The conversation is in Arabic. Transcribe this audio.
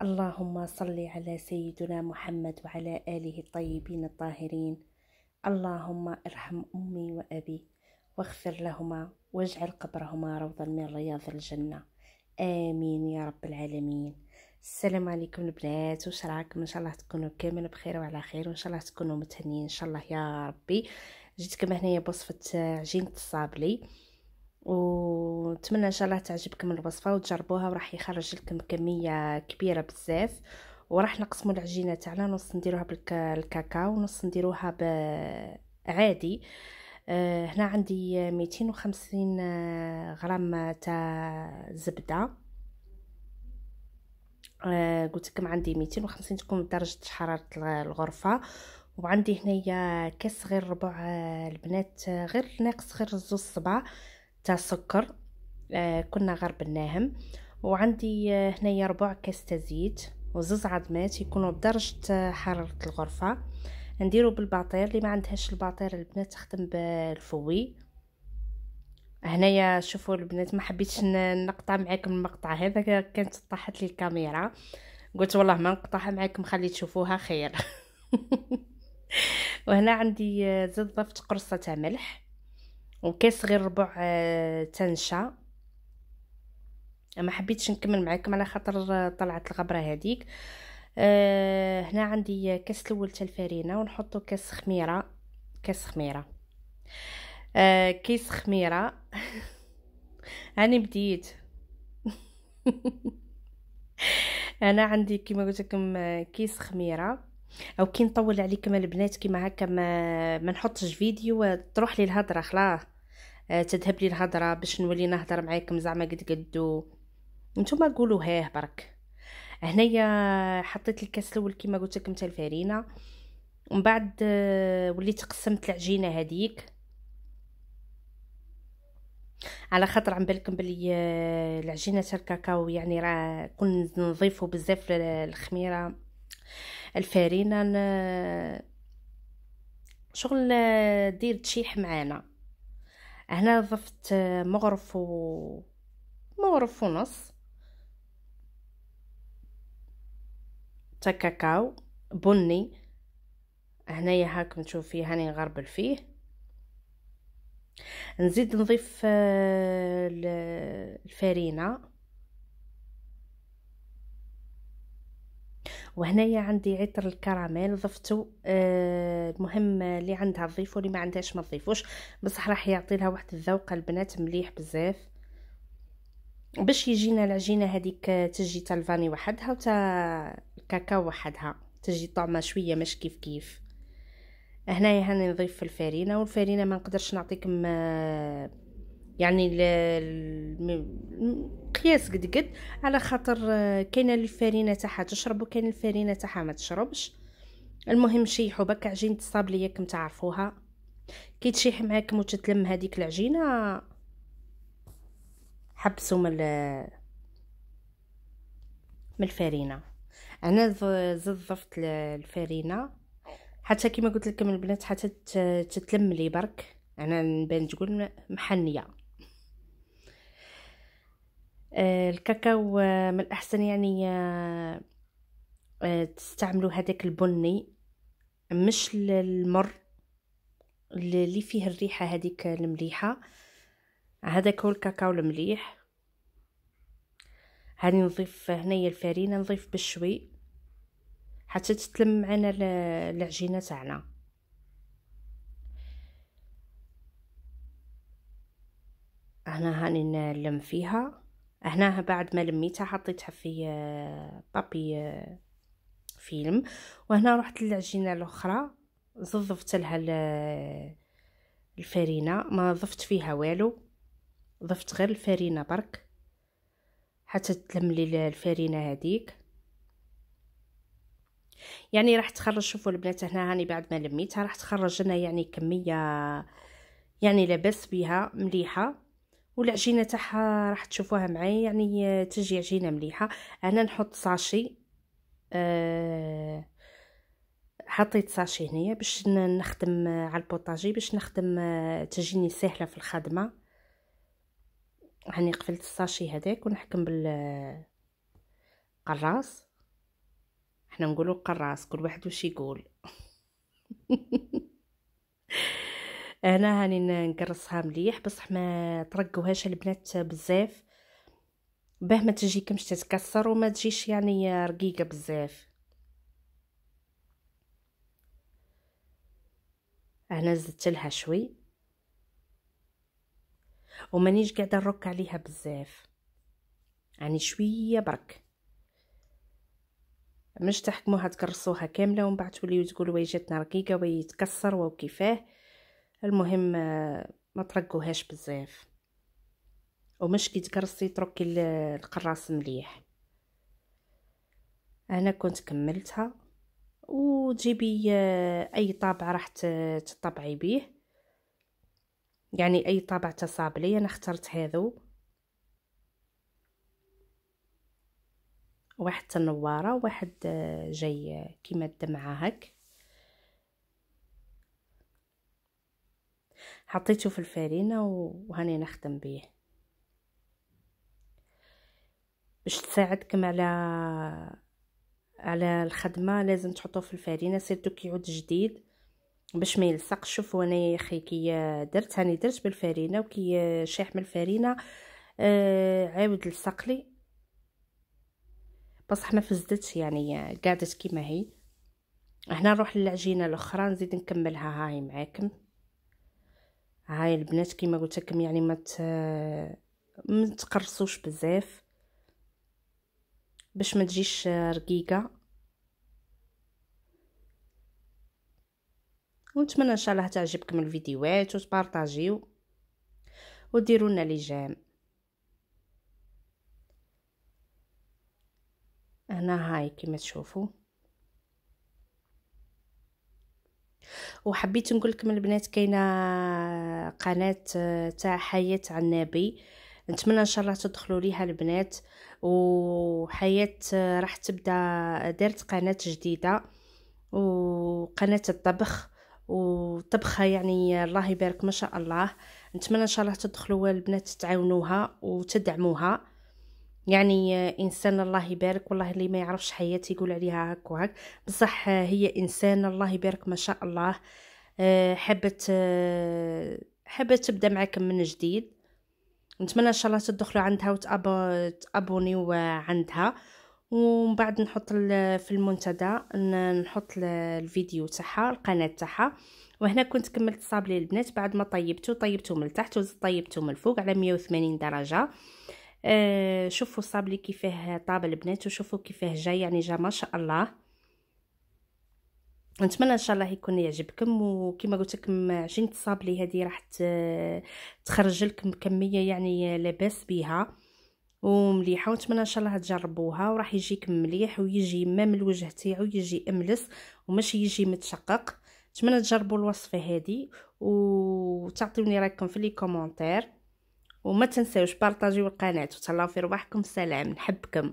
اللهم صل على سيدنا محمد وعلى آله الطيبين الطاهرين. اللهم ارحم أمي وأبي واغفر لهما واجعل قبرهما روضا من رياض الجنة، آمين يا رب العالمين. السلام عليكم البنات، واش راكم؟ ان شاء الله تكونوا كامل بخير وعلى خير، وان شاء الله تكونوا متهنين ان شاء الله يا ربي. جيتكم هنايا بوصفة عجينة الصابلي، ونتمنى ان شاء الله تعجبكم الوصفه وتجربوها، وراح يخرج لكم كميه كبيره بزاف. وراح نقسموا العجينه تاعنا، نص نديروها بالكاكاو ونص نديروها عادي. هنا عندي 250 غرام تاع زبده. قلت لكم عندي 250 تكون بدرجه حراره الغرفه. وعندي هنايا كاس غير ربع البنات، غير ناقص غير 2 صباع تاع سكر، كنا غربناهم. وعندي هنايا ربع كاس تاع زيت وزوز عظمات يكونوا بدرجه حراره الغرفه. نديرو بالباطير، اللي ما عندهاش الباطير البنات تخدم بالفوي. هنايا شوفوا البنات، ما حبيتش نقطع معاكم المقطع هذا، كانت طاحت لي الكاميرا، قلت والله ما نقطعها معاكم، خلي تشوفوها خير. وهنا عندي زيت ضفت قرصه تاع ملح وكاس غير ربع تنشا. ما حبيتش نكمل معاكم على خاطر طلعت الغبره هذيك. هنا عندي كاس الاول تاع الفرينه، ونحطو كاس خميره، كيس خميره. هاني بديت. انا عندي كيما قلت لكم كيس خميره. او كي نطول عليكم البنات كيما هكا ما نحطش فيديو، تروح لي الهضره خلاص، تذهب لي الهضره باش نولي نهضر معاكم زعما قد قدو. نتوما قولوا هاه برك. هنايا حطيت الكاس الاول كيما قلت لكم تاع الفرينه، ومن بعد وليت قسمت العجينه هذيك، على خاطر عم بالكم بلي العجينه تاع الكاكاو يعني راه كون نضيفوا بزاف الخميره الفرينه شغل دير تشيح معانا. هنا ضفت مغرف ونص تاع كاكاو بني. هنايا هاكم تشوفي هاني نغربل فيه. نزيد نضيف الفرينه. وهنايا عندي عطر الكراميل ضفته. المهم اللي عندها تضيفوا، اللي ما عندهاش ما تضيفوش، بصح راح يعطي لها واحد الذوق البنات مليح بزاف، باش يجينا العجينه هذيك تجي تاع الفاني وحدها وتاع الكاكاو وحدها، تجي طعمه شويه مش كيف كيف. هنايا هاني نضيف الفرينه، والفرينه ما نقدرش نعطيكم يعني قياس قد على خاطر كاينه الفرينه تاعها تشرب وكاين الفرينه تاعها ما تشربش. المهم شيحوا بك عجينه الصابلي ياكم تعرفوها، كي تشيح معاكم وتتلم هذيك العجينه حبسوا من الفرينه. انا ضفت الفرينه حتى كيما قلت لكم البنات حتى تتلم لي برك، انا نبان تقول محنيه. الكاكاو من الاحسن يعني تستعملوا هذاك البني، مش المر اللي فيه الريحه هذيك المليحه، هذاك هو الكاكاو المليح. هاني نضيف هنايا الفرينه، نضيف بالشوي حتى تتلم معنا العجينه تاعنا. هنا هاني نلم فيها. هنا بعد ما لميتها حطيتها في بابي فيلم. وهنا رحت للعجينه الاخرى، ضفت لها الفرينه، ما ضفت فيها والو، ضفت غير الفرينه برك حتى تلم لي الفرينه هذيك. يعني راح تخرج، شوفوا البنات هنا هاني بعد ما لميتها راح تخرج لنا يعني كميه يعني لاباس بها مليحه، والعجينه تاعها راح تشوفوها معي يعني تجي عجينه مليحه. انا نحط ساشي، حطيت ساشي هنايا باش نخدم على البوطاجي، باش نخدم تجيني سهله في الخدمه. هاني قفلت الساشي هذاك ونحكم بالقراص. حنا نقولوا القراص، كل واحد واش يقول. انا هاني نقرصها مليح بصح ما ترقوهاش البنات بزاف باه ما تجيكمش تتكسر وما تجيش يعني رقيقه بزاف. انا زدت لها شوي ومانيش قاعده نرك عليها بزاف، يعني شويه برك، مش تحكموها تقرصوها كامله ومن بعد توليو تقولوا وي جاتنا رقيقه وي يتكسر وكيفاه. المهم ما ترقوهاش بزاف، ومش كي تقرصي تركي القراص مليح. انا كنت كملتها، وتجيبي اي طابع راح تطبعي بيه، يعني اي طابع تصاب لي. انا اخترت هذو، واحد تنواره وواحد جاي كيما الدمعه هك. حطيته في الفرينه وهاني نخدم به باش تساعدكم على الخدمه. لازم تحطوه في الفرينه سيرتو كي يعود جديد باش ما يلصقش. شوفوا انا يا اخي كي درت بالفرينه وكي شاح من الفرينه عاود لصق لي، بصح ما فزدتش يعني قعدت كيما هي. هنا نروح للعجينه الاخرى نزيد نكملها. هاي معاكم، هاي البنات كيما قلت لكم يعني ما تقرصوش بزاف باش ما تجيش رقيقه. ونتمنى ان شاء الله تعجبكم الفيديوهات وتبارطاجيو وديروا لنا لجام. انا هاي كيما تشوفوا. وحبيت نقول لكم البنات كاينه قناه تاع حياة عنابي، نتمنى ان شاء الله تدخلوا ليها البنات. وحياة راح تبدا دارت قناه جديده وقناه الطبخ وطبخها، يعني الله يبارك ما شاء الله. نتمنى ان شاء الله تدخلوا البنات تعاونوها وتدعموها. يعني انسان الله يبارك، والله اللي ما يعرفش حياة يقول عليها هاك وهاك، بصح هي انسان الله يبارك ما شاء الله. حابه تبدا معكم من جديد. نتمنى ان شاء الله تدخلوا عندها وتابونيو عندها. ومن بعد نحط في المنتدى نحط الفيديو تاعها القناه تاعها. وهنا كنت كملت صابلي البنات بعد ما طيبته من التحت وطيبته من الفوق على 180 درجه. شوفوا صابلي كيفاه طاب البنات وشوفوا كيفاه جاي، يعني جا ما شاء الله. نتمنى ان شاء الله يكون يعجبكم. وكما قلت لكم عجينه الصابلي هذه راح تخرج لكم كميه يعني لاباس بها ومليحه. ونتمنى ان شاء الله تجربوها وراح يجيك مليح ويجي مام الوجه تاعو يجي املس وماشي يجي متشقق. نتمنى تجربوا الوصفه هذه وتعطوني رايكم في لي كومونتير، وما تنساوش بارطاجيو القناه. وتهلاو في رواحكم، سلام، نحبكم.